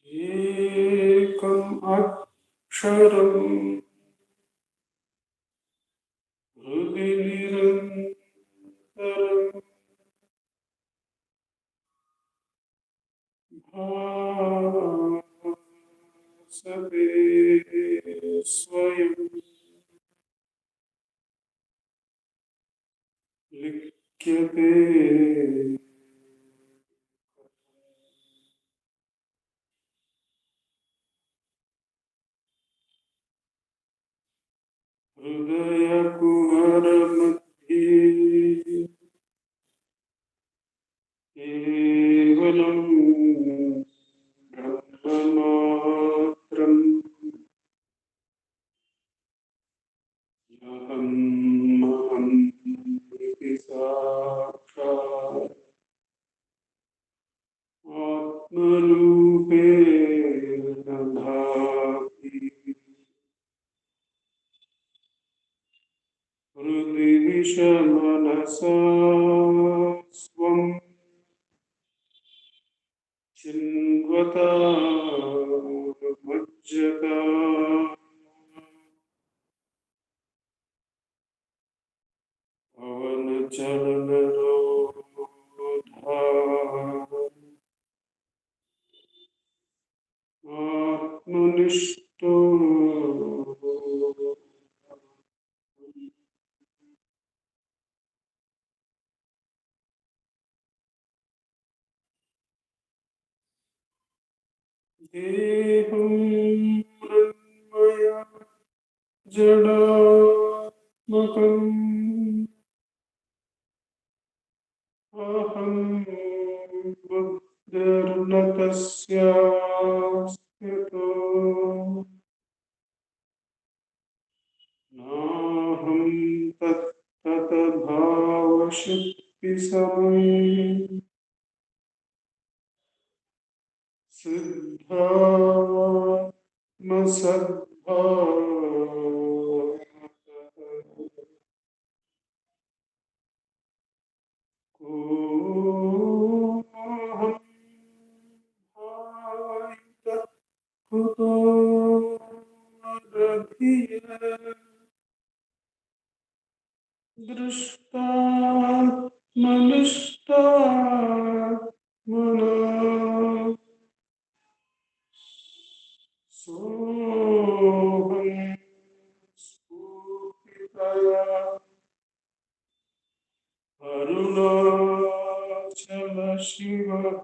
एकम् अक्षरम् हृदि निरन्तरम् भासते स्वयं लिख्यते हृदयकुहरमध्ये केवलं ब्रह्ममात्रम् अहम् इति साक्षात् आत्मरूपेण भाति हृदि विषमनसा स्वं चिन्वता मज्जता पवनचलनरोधा आत्मनिष्ठो देहं मृण्मय जडात्मकम् अहं बुद्धिर्न तस्यास्त्यतो नाहं तत्तद्भावशक्तिसमये सिद्धात्मसद्भावतः कोऽहं भावितः कुतो रधिय दृष्टात्मनिष्टात्मना सोऽहं स्फूर्तितया अरुणाचल शिवः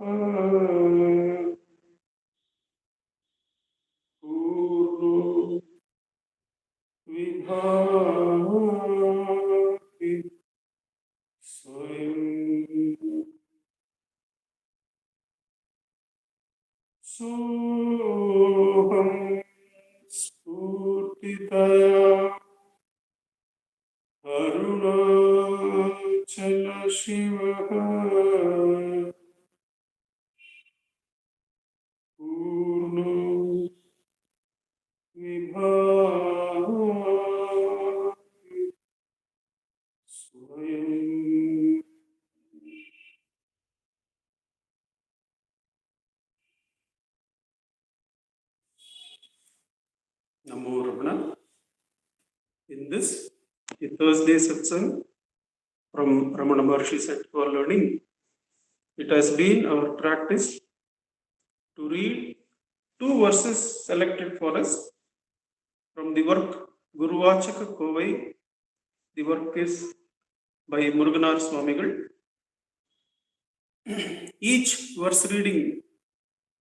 पूर्णो विभाति स्वयं सोऽहं स्फूर्तितया अरुणाचल शिवः पूर्णो विभाति स्वयं Namo Ramana. In this, the Thursday satsang from Ramana Maharshi set for learning, it has been our practice to read two verses selected for us from the work Guru Vachaka Kovai. The work is by Muruganar Swamigal. Each verse reading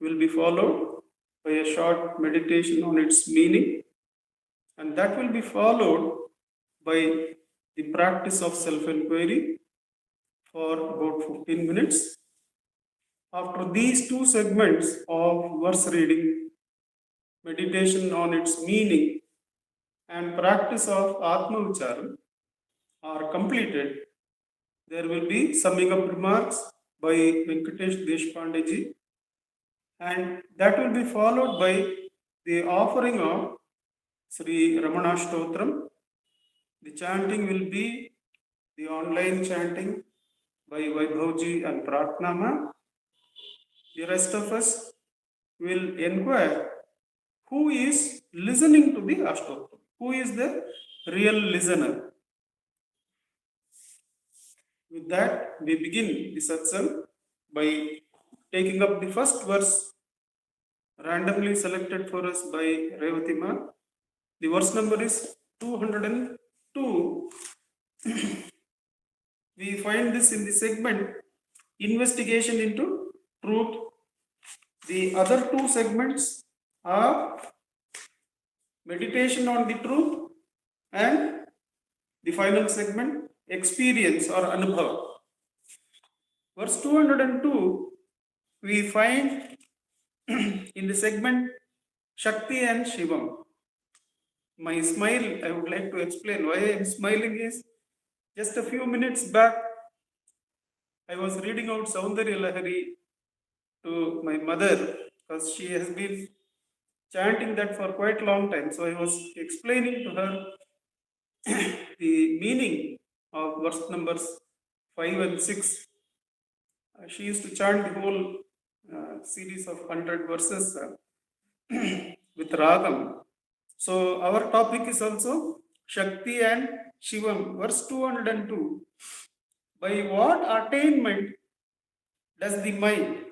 will be followed by a short meditation on its meaning, and that will be followed by the practice of self-enquiry for about 15 minutes. After these two segments of verse reading, meditation on its meaning, and practice of Atma Vicharam are completed, there will be summing up remarks by Venkatesh Deshpande ji, and that will be followed by the offering of Sri Ramana Stotram. The chanting will be the online chanting by Vaibhavji and Pratnama. The rest of us will inquire who is listening to the Ashtottam, who is the real listener. With that, we begin the satsang by taking up the first verse randomly selected for us by Revatima. The verse number is 202. We find this in the segment Investigation into Truth. The other two segments are Meditation on the Truth and the final segment Experience or Anubhav. Verse 202, we find in the segment Shakti and Shivam. My smile, I would like to explain why I am smiling is just a few minutes back, I was reading out Saundarya Lahari to my mother because she has been chanting that for quite a long time. So I was explaining to her the meaning of verse numbers 5 and 6. She used to chant the whole series of 100 verses with Ragam. So our topic is also Shakti and Shivam, verse 202. By what attainment does the mind,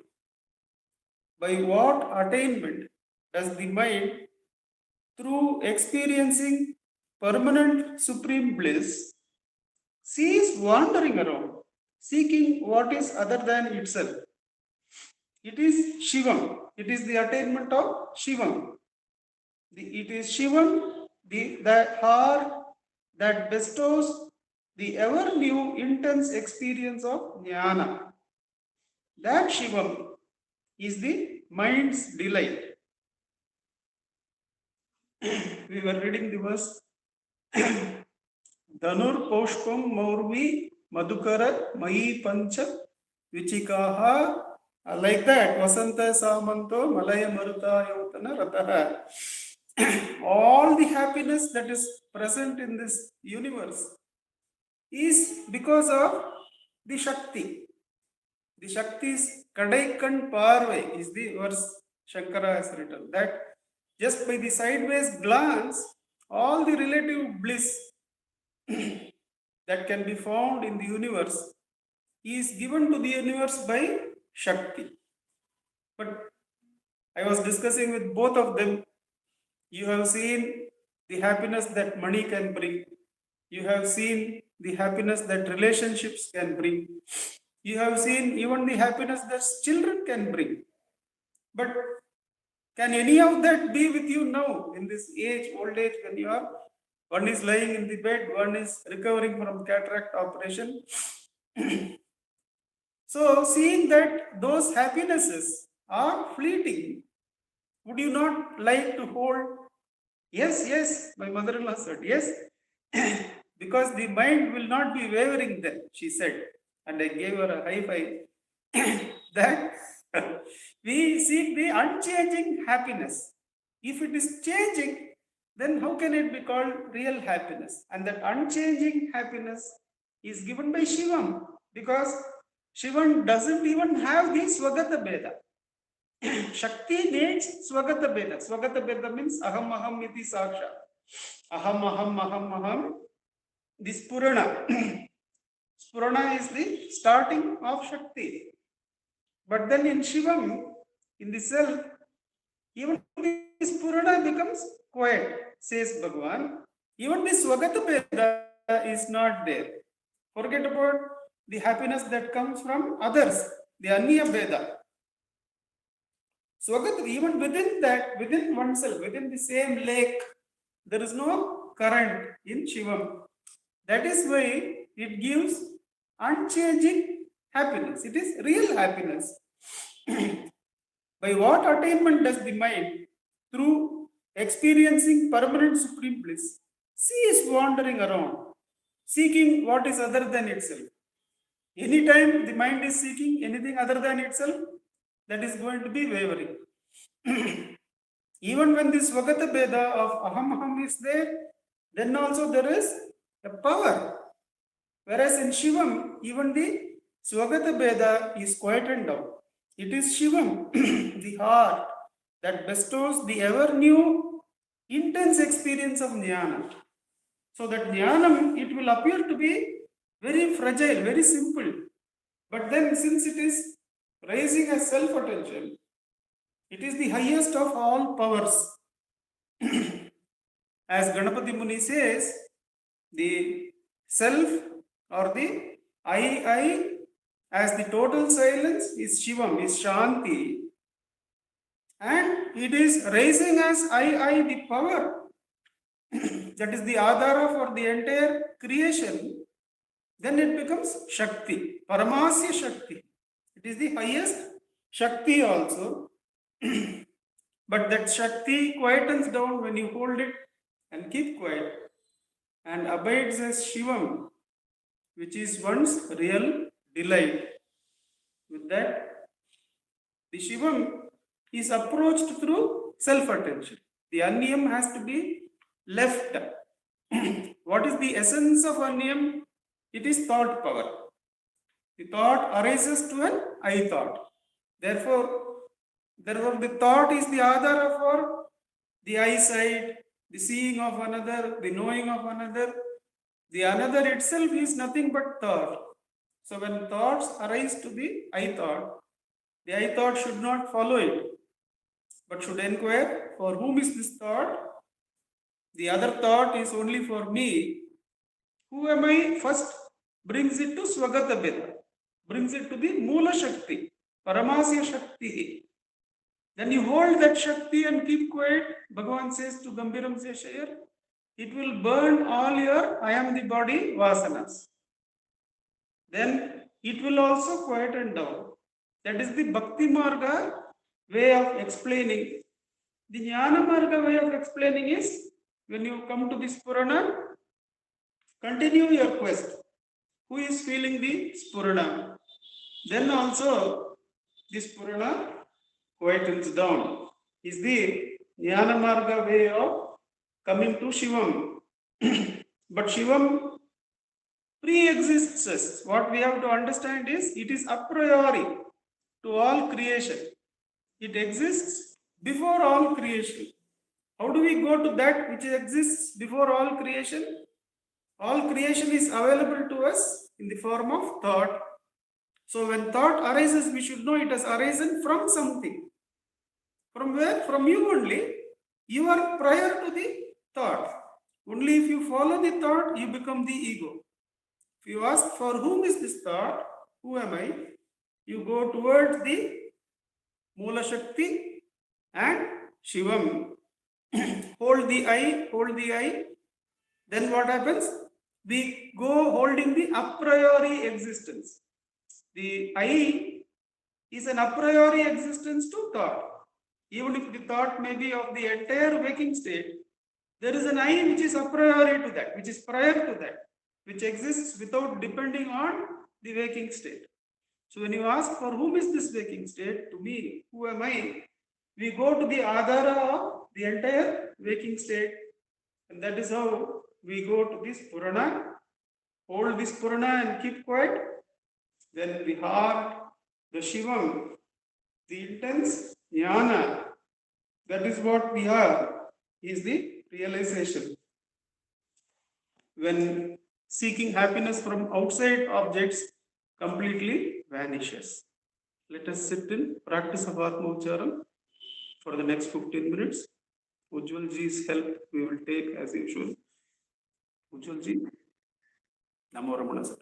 through experiencing permanent supreme bliss, cease wandering around, seeking what is other than itself? It is Shivam. It is the attainment of Shivam. It is Shivam, the heart that bestows the ever new intense experience of Jnana. That Shivam is the mind's delight. We were reading the verse Dhanur Poshpam Maurvi Madhukara Mai Pancha Vichikaha. Like that, Vasanta Samanto Malaya Maruta Yotana Rataha. All the happiness that is present in this universe is because of the Shakti. The Shakti's Kadaikan Parve is the verse Shankara has written. That just by the sideways glance, all the relative bliss that can be found in the universe is given to the universe by Shakti. But I was discussing with both of them. You have seen the happiness that money can bring. You have seen the happiness that relationships can bring. You have seen even the happiness that children can bring. But can any of that be with you now in this age, old age, when you are, one is lying in the bed, one is recovering from cataract operation? So seeing that those happinesses are fleeting, would you not like to hold? Yes, my mother-in-law said, yes, because the mind will not be wavering then, she said. And I gave her a high five. That we seek the unchanging happiness. If it is changing, then how can it be called real happiness? And that unchanging happiness is given by Shivam, because Shivam doesn't even have the Swagata Beda. Shakti needs Swagata Beda. Swagata Beda means Aham Aham Iti Saksha. Aham Aham Aham Aham. This Purana. Spurana is the starting of Shakti. But then in Shivam, in the self, even this Purana becomes quiet, says Bhagavan. Even this Swagata Beda is not there. Forget about the happiness that comes from others, the Anya Beda. Swagata, even within that, within oneself, within the same lake, there is no current in Shivam. That is why it gives unchanging happiness. It is real happiness. By what attainment does the mind, through experiencing permanent supreme bliss, cease wandering around, seeking what is other than itself? Anytime the mind is seeking anything other than itself, that is going to be wavering. Even when this Svagata Beda of Aham Aham is there, then also there is a power. Whereas in Shivam, even the Svagata Beda is quietened down. It is Shivam, the heart, that bestows the ever new intense experience of jnana. So that jnanam, it will appear to be very fragile, very simple. But then since it is raising a self-attention, it is the highest of all powers. As Ganapati Muni says, the self or the I as the total silence is Shivam, is Shanti. And it is raising as I the power that is the Adhara for the entire creation. Then it becomes Shakti, Paramasya Shakti. It is the highest Shakti also. But that Shakti quietens down when you hold it and keep quiet and abides as Shivam, which is one's real delight. With that, the Shivam is approached through self-attention. The Anyam has to be left. What is the essence of Anyam? It is thought power. The thought arises to an I thought. Therefore, the thought is the Adhara for the eyesight, the seeing of another, the knowing of another. The another itself is nothing but thought. So when thoughts arise to the I thought should not follow it, but should inquire, for whom is this thought? The other thought is only for me. Who am I? First brings it to Swagata Beda, brings it to the Mula Shakti, Paramasya Shakti. Then you hold that Shakti and keep quiet. Bhagavan says to Gambiram Seshayar, it will burn all your I am the body vasanas. Then it will also quieten down. That is the Bhakti Marga way of explaining. The Jnana Marga way of explaining is when you come to this Purana, continue your quest. Who is feeling the Spurana? Then also this Purana quietens down. Is the Jnana Marga way of coming to Shivam. But Shivam pre-exists us. What we have to understand is it is a priori to all creation. It exists before all creation. How do we go to that which exists before all creation? All creation is available to us in the form of thought. So when thought arises, we should know it has arisen from something. From where? From you only. You are prior to the thought. Only if you follow the thought, you become the ego. If you ask for whom is this thought, who am I? You go towards the Mula Shakti and Shivam. Hold the eye. Then what happens? We go holding the a priori existence. The I is an a priori existence to thought. Even if the thought may be of the entire waking state, there is an I which is a priori to that, which is prior to that, which exists without depending on the waking state. So when you ask for whom is this waking state, to me, who am I? We go to the Adhara of the entire waking state. And that is how we go to this Purana, hold this Purana and keep quiet. Then the heart, the Shivam, the intense Jnana, that is what we are, is the realization. When seeking happiness from outside objects completely vanishes. Let us sit in practice of Atma Ucharan for the next 15 minutes. Ujjwal ji's help we will take as usual. Ujjwal ji, Namo Ramana sir.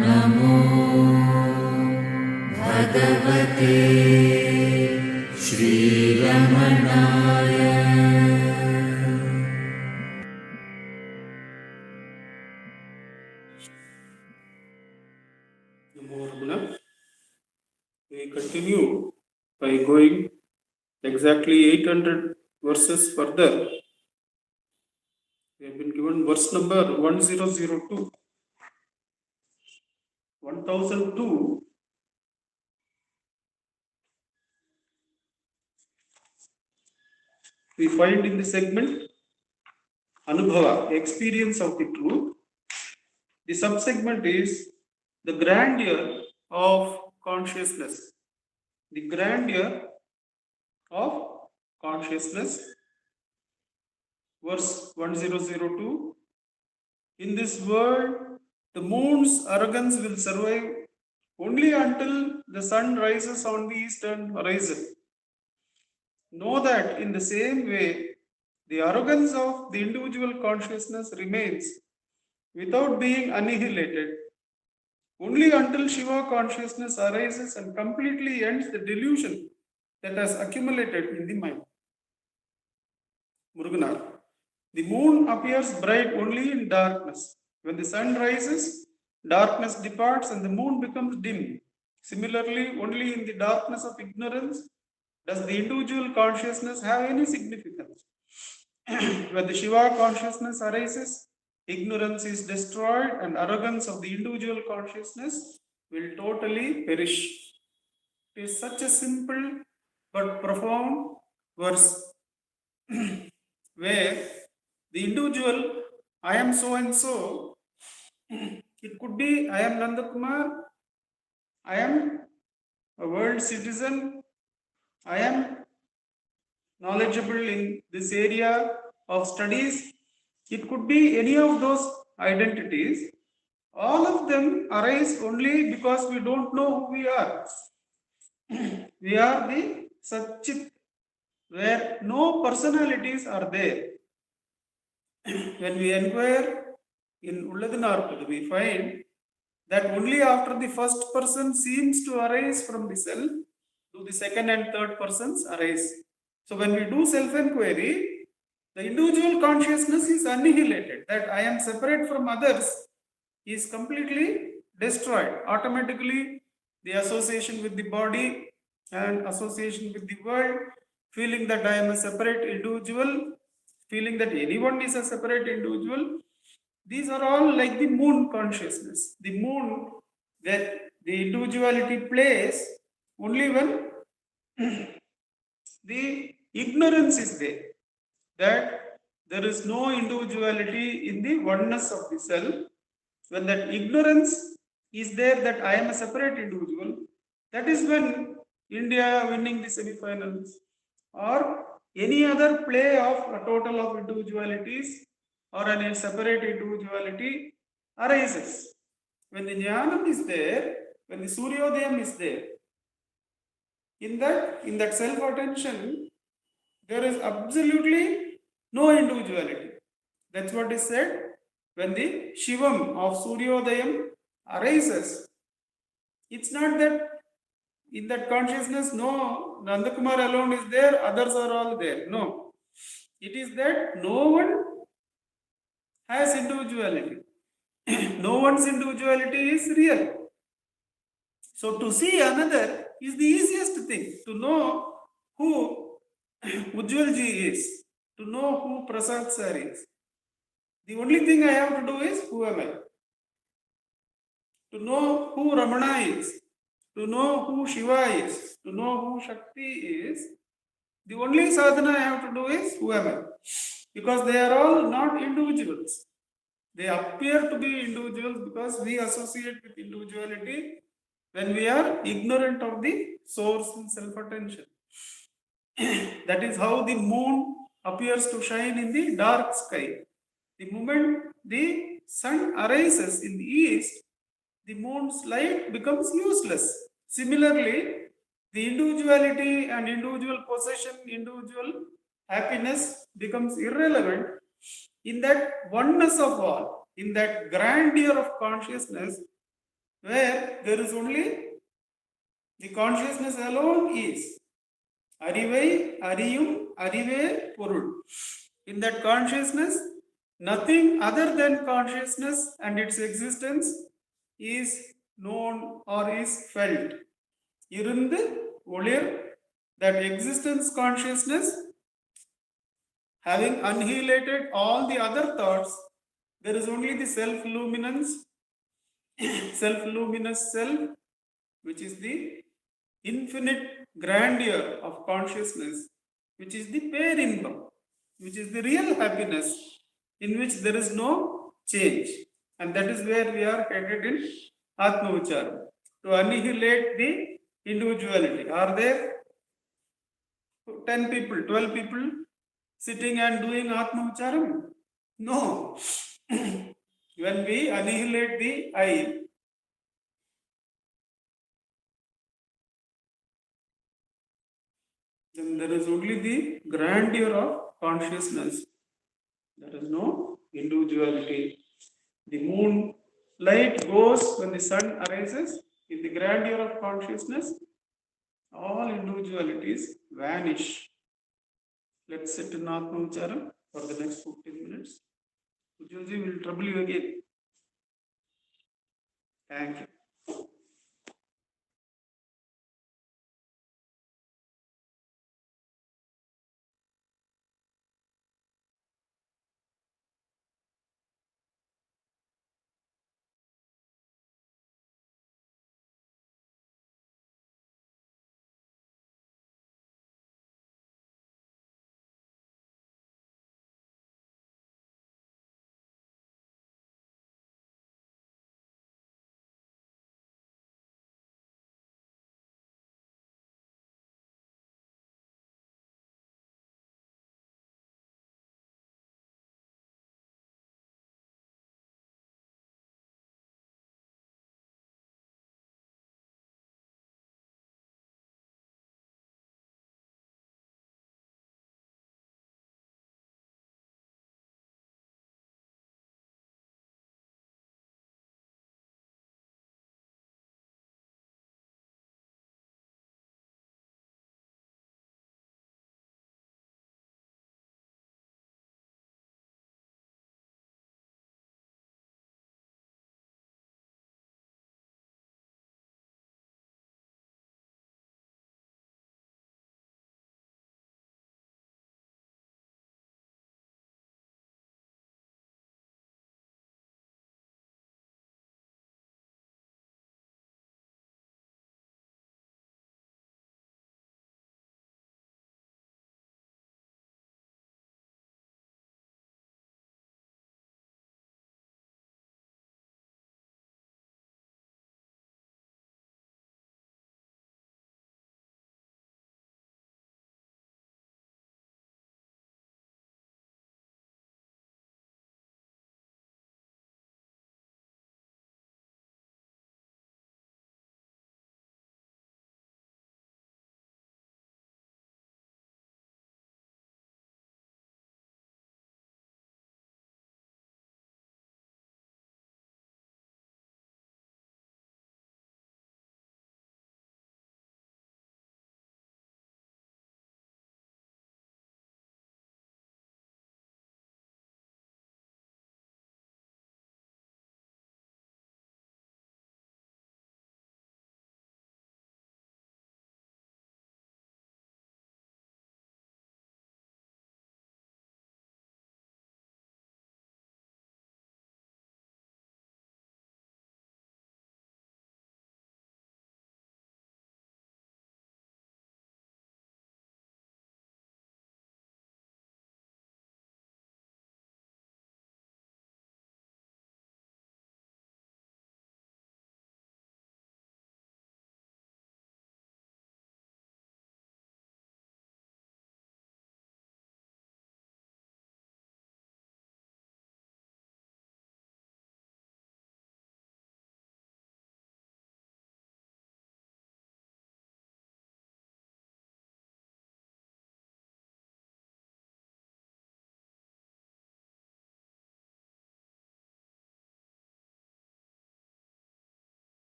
Namo Bhagavate Shri Ramanaya. Namo Ramana. We continue by going exactly 800 verses further. We have been given verse number 1002. 1002. We find in the segment Anubhava, experience of the truth. The subsegment is the grandeur of consciousness. The grandeur of consciousness. Verse 1002. In this world, the moon's arrogance will survive only until the sun rises on the eastern horizon. Know that in the same way, the arrogance of the individual consciousness remains without being annihilated only until Shiva consciousness arises and completely ends the delusion that has accumulated in the mind. Muruganar. The moon appears bright only in darkness. When the sun rises, darkness departs and the moon becomes dim. Similarly, only in the darkness of ignorance does the individual consciousness have any significance. When the Shiva consciousness arises, ignorance is destroyed and arrogance of the individual consciousness will totally perish. It is such a simple but profound verse where the individual, I am so and so, it could be I am Nandakumar, I am a world citizen, I am knowledgeable in this area of studies. It could be any of those identities. All of them arise only because we don't know who we are. We are the Satchit, where no personalities are there. When we inquire in Ulladinarpadu, we find that only after the first person seems to arise from the self, do the second and third persons arise. So when we do self-enquiry, the individual consciousness is annihilated. That I am separate from others is completely destroyed. Automatically, the association with the body and association with the world, feeling that I am a separate individual, feeling that anyone is a separate individual, these are all like the moon consciousness. The moon, that the individuality plays only when the ignorance is there, that there is no individuality in the oneness of the self. When that ignorance is there that I am a separate individual, that is when India winning the semi-finals or any other play of a total of individualities or a separate individuality arises. When the jnanam is there, when the suryodayam is there, in that self-attention, there is absolutely no individuality. That's what is said. When the Shivam of Suryodayam arises, it's not that in that consciousness, no, Nandakumar alone is there, others are all there. No. It is that no one has individuality. No one's individuality is real. So to see another is the easiest thing. To know who Ujjwalji is, to know who Prasad sir is. The only thing I have to do is, who am I? To know who Ramana is, to know who Shiva is, to know who Shakti is, the only sadhana I have to do is, who am I? Because they are all not individuals. They appear to be individuals because we associate with individuality when we are ignorant of the source and self-attention. That is how the moon appears to shine in the dark sky. The moment the sun arises in the east, the moon's light becomes useless. Similarly, the individuality and individual possession, individual happiness becomes irrelevant in that oneness of all. in that grandeur of consciousness where there is only the consciousness alone is. Arivai, Ariyum, Arive, Purul. In that consciousness, nothing other than consciousness and its existence is known or is felt. Irundu, Olir, that existence consciousness, having annihilated all the other thoughts, there is only the self-luminance, self-luminous self, which is the infinite grandeur of consciousness, which is the perimbam, which is the real happiness, in which there is no change. And that is where we are headed in Atma Vicharam, to annihilate the individuality. Are there 10 people, 12 people sitting and doing Atma Vicharam? No. When we annihilate the I, then there is only the grandeur of consciousness. There is no individuality. The moon light goes when the sun arises. In the grandeur of consciousness, all individualities vanish. Let's sit in Atma Vicharam for the next 15 minutes. Ujoji will trouble you again. Thank you.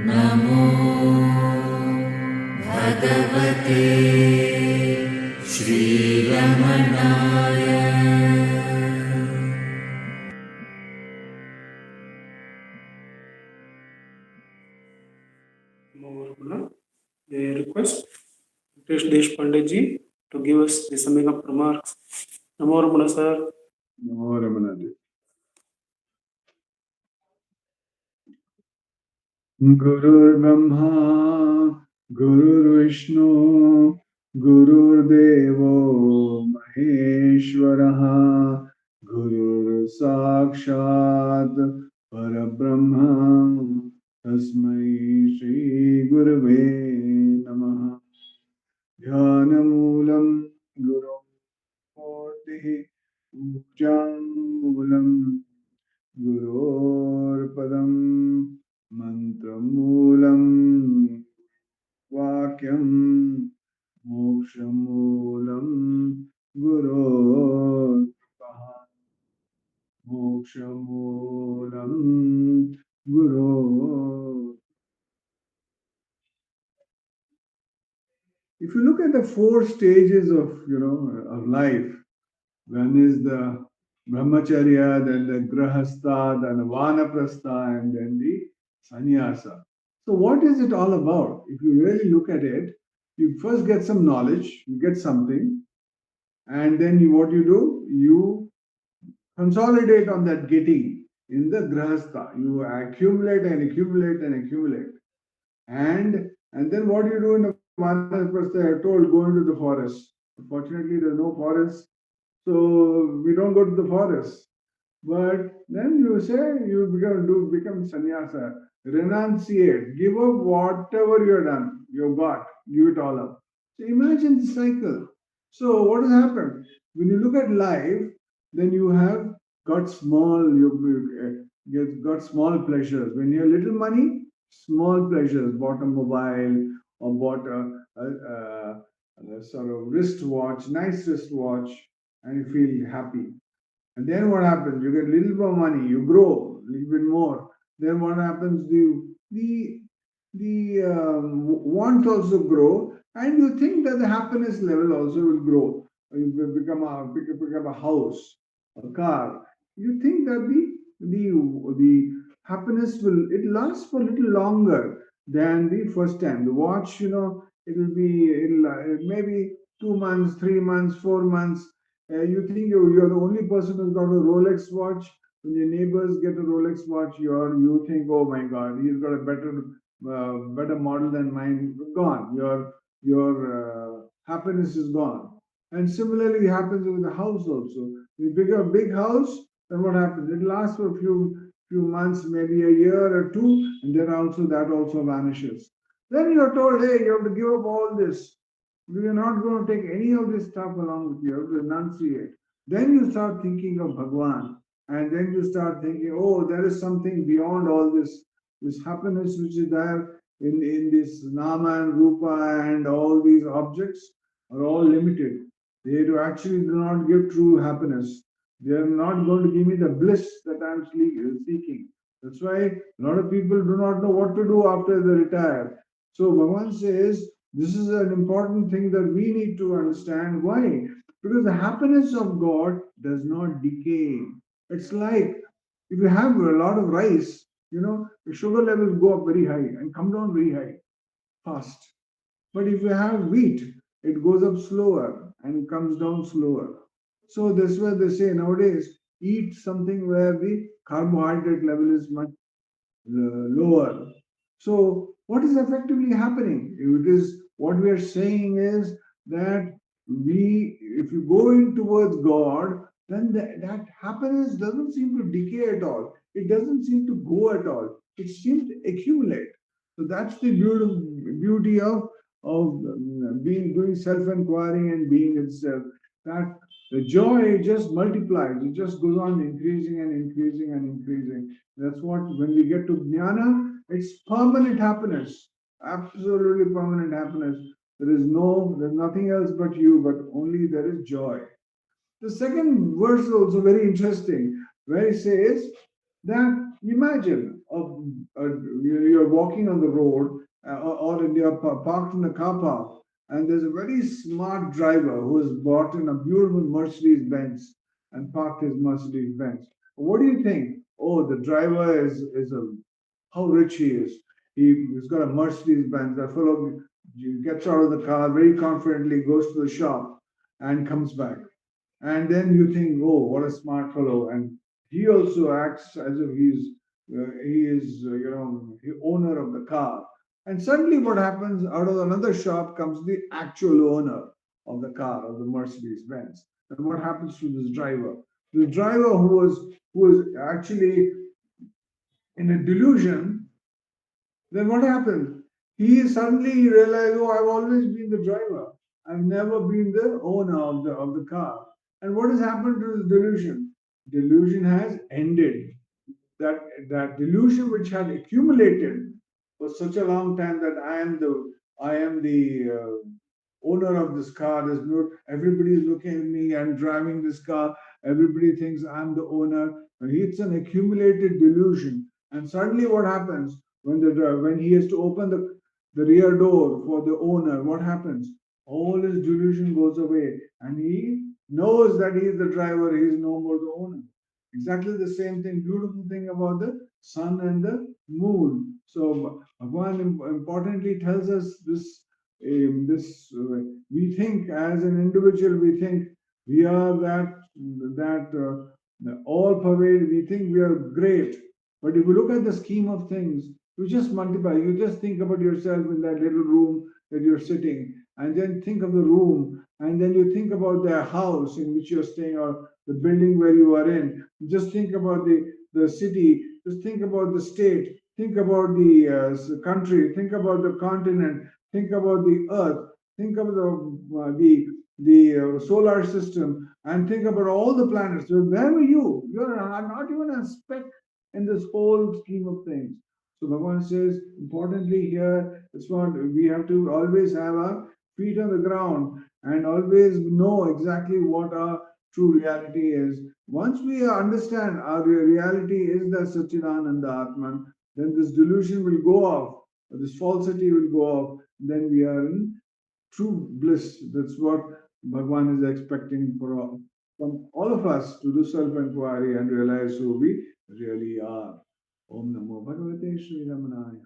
Namo Bhagavate Shri Ramanaya. Namo Ramana. May I request Venkatesh Deshpande ji to give us the summing up remarks. Namo Ramana, sir. Namo Ramana ji. Gurur Brahma, Gurur Vishnu, Gurur Devo Maheshwaraha, Gurur Sakshat Parabrahma, Tasmai Shri Gurave Namaha. Dhyanamoolam Guru Murtihi Pujamulam Gurorpadam Mantramulam Vakyam Mokshamulam Gurorpaha Mokshamulam Guror. If you look at the four stages of life, one is the brahmacharya, then the grahastha, then the vanaprastha, and then the sannyasa. So, what is it all about? If you really look at it, you first get some knowledge, you get something, and then what you do, you consolidate on that getting in the grahastha. You accumulate and accumulate and accumulate. And then what you do in the vanaprastha, I told, go into the forest. Unfortunately, there's no forest, so we don't go to the forest. But then you say you become sannyasa, renunciate, give up whatever you have done, you've got, give it all up. So imagine the cycle. So what has happened? When you look at life, then you have got you've got small pleasures. When you have little money, small pleasures, bought a mobile or bought a sort of wristwatch, nice wristwatch, and you feel happy. And then what happens? You get a little more money, you grow a little bit more. Then what happens? The wants also grow, and you think that the happiness level also will grow. You become a house, a car. You think that the happiness will it lasts for a little longer than the first time. The watch, it'll maybe 2 months, 3 months, 4 months. You think you're the only person who's got a Rolex watch. When your neighbors get a Rolex watch, you think, oh my God, he's got a better model than mine. Gone. Your happiness is gone. And similarly, it happens with the house also. You pick a big house, then what happens? It lasts for a few months, maybe a year or two, and then also that also vanishes. Then you're told, hey, you have to give up all this. We are not going to take any of this stuff along with you. You have to renunciate. Then you start thinking of Bhagwan, and then you start thinking, oh, there is something beyond all this happiness which is there in this Nama and Rupa, and all these objects are all limited. They do actually do not give true happiness. They are not going to give me the bliss that I'm seeking. That's why a lot of people do not know what to do after they retire. So Bhagavan says this is an important thing that we need to understand. Why? Because the happiness of God does not decay. It's like if you have a lot of rice, the sugar levels go up very high and come down very high, fast. But if you have wheat, it goes up slower and comes down slower. So that's why they say nowadays eat something where the carbohydrate level is much lower. So, what is effectively happening? It is what we are saying is that if you go in towards God, then that happiness doesn't seem to decay at all. It doesn't seem to go at all. It seems to accumulate. So that's the beauty of being doing self-inquiry and being itself. That the joy just multiplies. It just goes on increasing and increasing and increasing. That's what, when we get to jnana, it's permanent happiness, absolutely permanent happiness. There's nothing else but you, but only there is joy. The second verse is also very interesting, where it says, That imagine you're walking on the road or you're parked in a car park, and there's a very smart driver who has bought in a beautiful Mercedes Benz and parked his Mercedes Benz. What do you think? Oh, the driver is a how rich he is. He's got a Mercedes Benz. That fellow gets out of the car very confidently, goes to the shop, and comes back. And then you think, oh, what a smart fellow. And he also acts as if he is the owner of the car. And suddenly, what happens? Out of another shop comes the actual owner of the car, of the Mercedes Benz. And what happens to this driver? The driver who was actually in a delusion, then what happened? He suddenly realized, oh, I've always been the driver. I've never been the owner of the car. And what has happened to this delusion? Delusion has ended. That delusion which had accumulated for such a long time that I am the owner of this car. There's no everybody is looking at me. I'm driving this car. Everybody thinks I'm the owner. It's an accumulated delusion. And suddenly, what happens when he has to open the rear door for the owner? What happens? All his delusion goes away, and he knows that he is the driver. He is no more the owner. Exactly the same thing, beautiful thing about the sun and the moon. So Bhagwan importantly tells us we think as an individual, we think we are that all pervade. We think we are great, but if you look at the scheme of things, you just multiply. You just think about yourself in that little room that you're sitting, and then think of the room, and then you think about the house in which you're staying, or the building where you are in. Just think about the city. Just think about the state. Think about the country. Think about the continent. Think about the earth. Think about the solar system, and think about all the planets. So where were you? You're not even a speck in this whole scheme of things. So Bhagavan says, importantly here, it's what we have to always have our feet on the ground and always know exactly what our true reality is. Once we understand our reality is the Satchidananda Atman, then this delusion will go off, this falsity will go off, then we are in true bliss. That's what Bhagwan is expecting from all of us to do self-inquiry and realize who we really are. Om Namo Bhagavate Sri Ramanaya.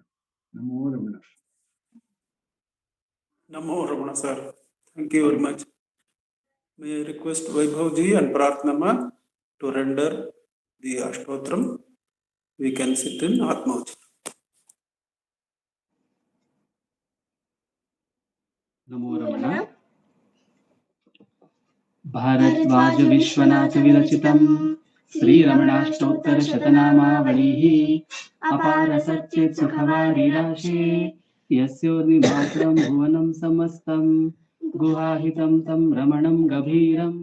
Namo Ramana. Namo Ramana sir. Thank you very much. May I request Vaibhavji and Pratnama to render the Ashtotram. We can sit in Atmauch. नमो रमण भारद्वाज विश्वनाथ विरचितं श्रीरमणाष्टोत्तर शतनामावलिः अपार सच्चित् सुखवारिराशे यस्योर्निमात्रं भुवनं समस्तं गुहाहितं तं रमणं गभीरं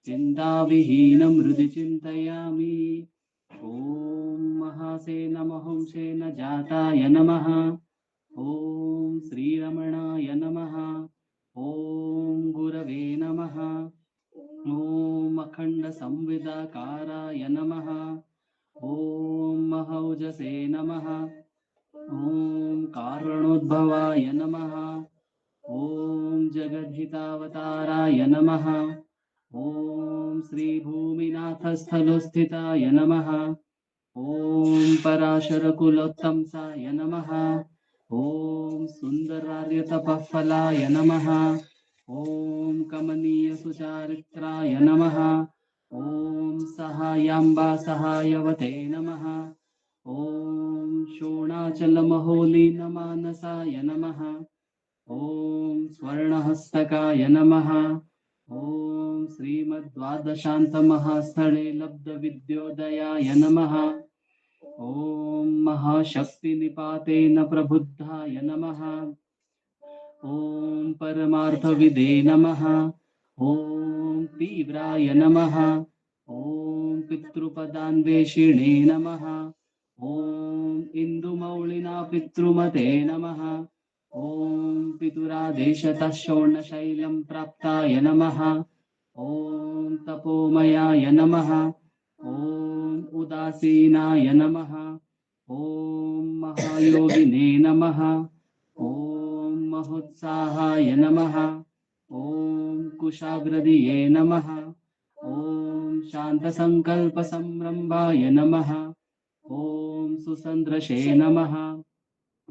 चिन्ताविहीनं हृदि चिन्तयामि ॐ महासेन महंसेन जाताय नमः ॐ श्रीरमणाय नमः ॐ गुरवे नमः ॐ अखण्डसंविदाकाराय नमः ॐ महौजसे नमः ॐ कारणोद्भवाय नमः ॐ जगद्धितावताराय नमः ॐ श्रीभूमिनाथस्थलोस्थिताय नमः ॐ पराशरकुलोत्तंसाय नमः ॐ सुन्दरार्यतपःफलाय नमः ॐ कमनीयसुचारित्राय नमः ॐ सहायाम्बा सहायवते नमः ॐ शोणाचलमहोलीनमानसाय नमः ॐ स्वर्णहस्तकाय नमः ॐ श्रीमद्द्वादशान्तमहास्थले लब्धविद्योदयाय नमः ॐ महाशक्तिनिपातेन प्रबुद्धाय नमः ॐ परमार्थविदे नमः ॐ तीव्राय नमः ॐ पितृपदान्वेषिणे नमः ॐ इन्दुमौलिना पितृमते नमः ॐ पितुरादेशतः शोणशैलं प्राप्ताय नमः ॐ तपोमयाय नमः ॐ उदासीनाय नमः। ॐ महायोगिने नमः। ॐ महोत्साहाय नमः। ॐ कुशाग्रदिये नमः। ॐ शान्तसङ्कल्पसंरम्भाय नमः। ॐ सुसन्दृशे नमः।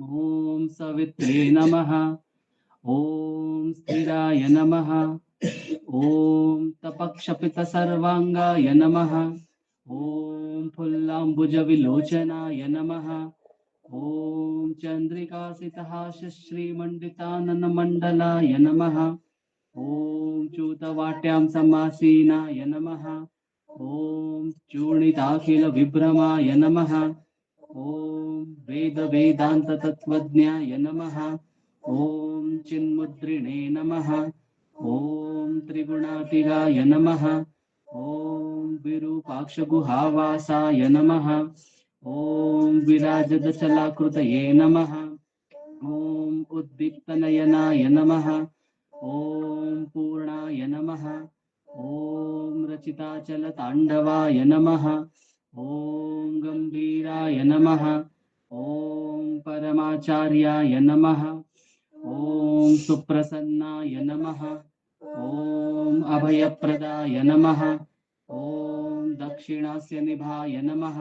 ॐ सवित्रे नमः। ॐ स्थिराय नमः। ॐ तपक्षपितसर्वाङ्गाय नमः। ॐ फुल्लाम्बुजविलोचनाय नमः। ॐ चन्द्रिकासितहासश्रीमण्डिताननमण्डलाय नमः। ॐ चूतवाट्यां समासीनाय नमः। ॐ चूर्णिताखिलविभ्रमाय नमः। ॐ वेदवेदान्ततत्त्वज्ञाय नमः। ॐ चिन्मुद्रिणे नमः। ॐ त्रिगुणातिगाय नमः। ॐ विरूपाक्षगुहावासाय नमः। ॐ विराजदचलाकृतये नमः। ॐ उद्दीप्तनयनाय नमः। ॐ पूर्णाय नमः। ॐ रचिताचलताण्डवाय नमः। ॐ गम्भीराय नमः। ॐ परमाचार्याय नमः। ॐ सुप्रसन्नाय नमः। ॐ अभयप्रदाय नमः। ॐ दक्षिणास्य निभाय नमः।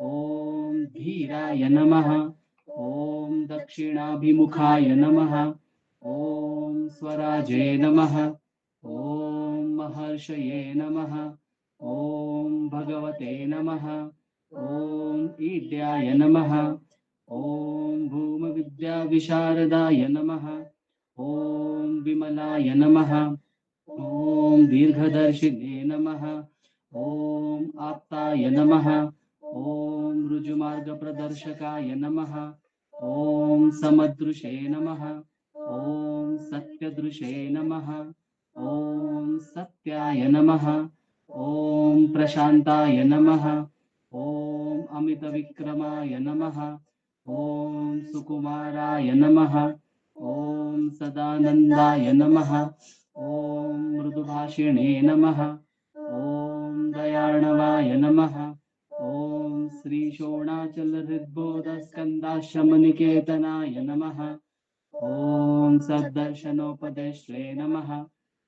ॐ धीराय नमः। ॐ दक्षिणाभिमुखाय नमः। ॐ स्वराजे नमः। ॐ महर्षये नमः। ॐ भगवते नमः। ॐ ईड्याय नमः। ॐ भूमविद्याविशारदाय नमः। ॐ विमलाय नमः। ॐ दीर्घदर्शिने नमः। ॐ आप्ताय नमः। ॐ ऋजुमार्गप्रदर्शकाय नमः। ॐ समदृशे नमः। ॐ सत्यदृशे नमः। ॐ सत्याय नमः। ॐ प्रशान्ताय नमः। ॐ अमितविक्रमाय नमः। ॐ सुकुमाराय नमः। ॐ सदानन्दाय नमः। ॐ मृदुभाषिणे नमः। ॐ दयार्णवाय नमः। ॐ श्रीशोणाचलहृद्बोधस्कन्दाश्रमनिकेतनाय नमः। ॐ सद्दर्शनोपदेष्ट्रे नमः।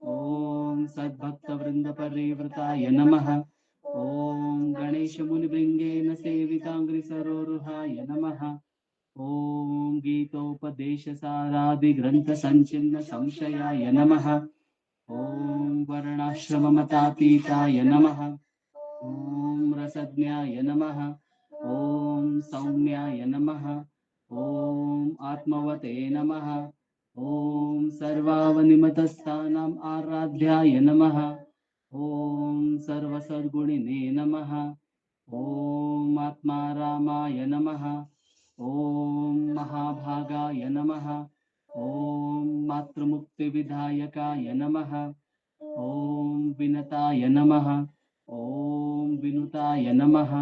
ॐ सद्भक्तवृन्दपरिवृताय नमः। ॐ गणेशमुनिभृङ्गेन सेविताङ्घ्रिसरोरुहाय नमः। ॐ गीतोपदेशसारादिग्रन्थसञ्चिन्न संशयाय नमः। ॐ वर्णाश्रममतातीताय नमः। ॐ रसज्ञाय नमः। ॐ सौम्याय नमः। ॐ आत्मवते नमः। ॐ सर्वावनिमतस्थानाम् आराध्याय नमः। ॐ सर्वसद्गुणिने नमः। ॐ आत्मारामाय नमः। ॐ महाभागाय नमः। ॐ मातृमुक्तिविधायकाय नमः। ॐ विनताय नमः। ॐ विनुताय नमः।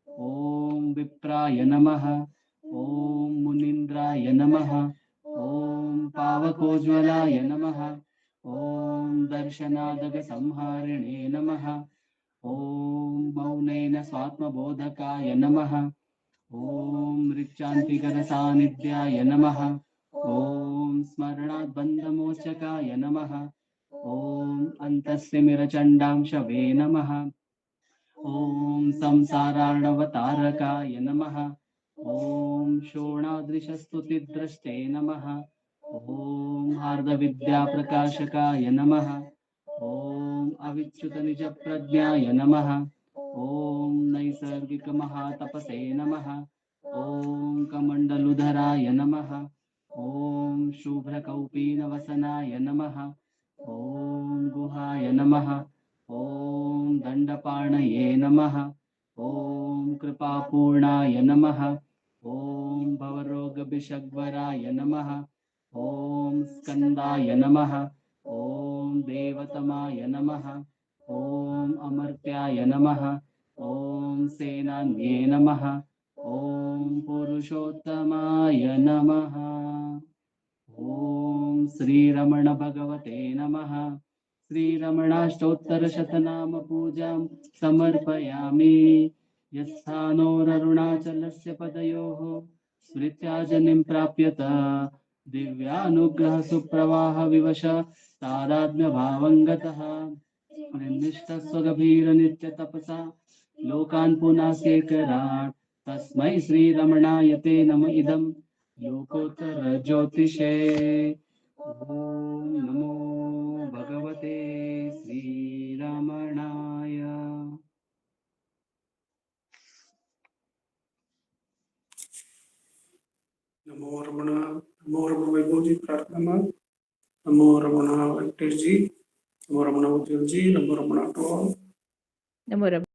ॐ विप्राय नमः। ॐ मुनीन्द्राय नमः। ॐ पावकोज्ज्वलाय नमः। ॐ दर्शनादगसंहारिणे नमः। ॐ मौनेन स्वात्मबोधकाय नमः। ॐ ऋक्षान्तिकरसान्निध्याय नमः। ॐ स्मरणाद्बन्धमोचकाय नमः। ॐ अन्तस्तिमिरचण्डांशवे नमः। ॐ संसारार्णवतारकाय नमः। ॐ शोणादृशस्तुतिद्रष्टे नमः। ॐ हार्दविद्याप्रकाशकाय नमः। ॐ अविच्युतनिजप्रज्ञाय नमः। ॐ नैसर्गिकमहातपसे नमः। ॐ कमण्डलुधराय नमः। ॐ शुभ्रकौपीनवसनाय नमः। ॐ गुहाय नमः। ॐ दण्डपाणये नमः। ॐ कृपापूर्णाय नमः। ॐ भवरोगभिषग्वराय नमः। ॐ स्कन्दाय नमः। ॐ देवतमाय नमः। ॐ अमर्त्याय नमः। ॐ सेनान्ये नमः। ॐ पुरुषोत्तमाय नमः। ॐ श्रीरमण भगवते नमः। श्रीरमणाष्टोत्तरशतनाम पूजां समर्पयामि। यत्स्थानोररुणाचलस्य पदयोः स्मृत्याजनिं प्राप्यत दिव्यानुग्रहसुप्रवाह विवश तादात्म्यभावं गतः निष्ठस्वगभीरनित्यतपसा लोकान् पुनासेकराट् तस्मै श्रीरमणाय ते नम इदं लोकोत्तरज्योतिषे। ॐ नमो भगवते श्रीरमणाय। नमो रमणा, नमो रमण वैभव जी प्रार्थना, नमो रमणा वेंकटेश जी, नमो रमणा उज्जवल जी, नमो Ramana to all. NaMo Ramna.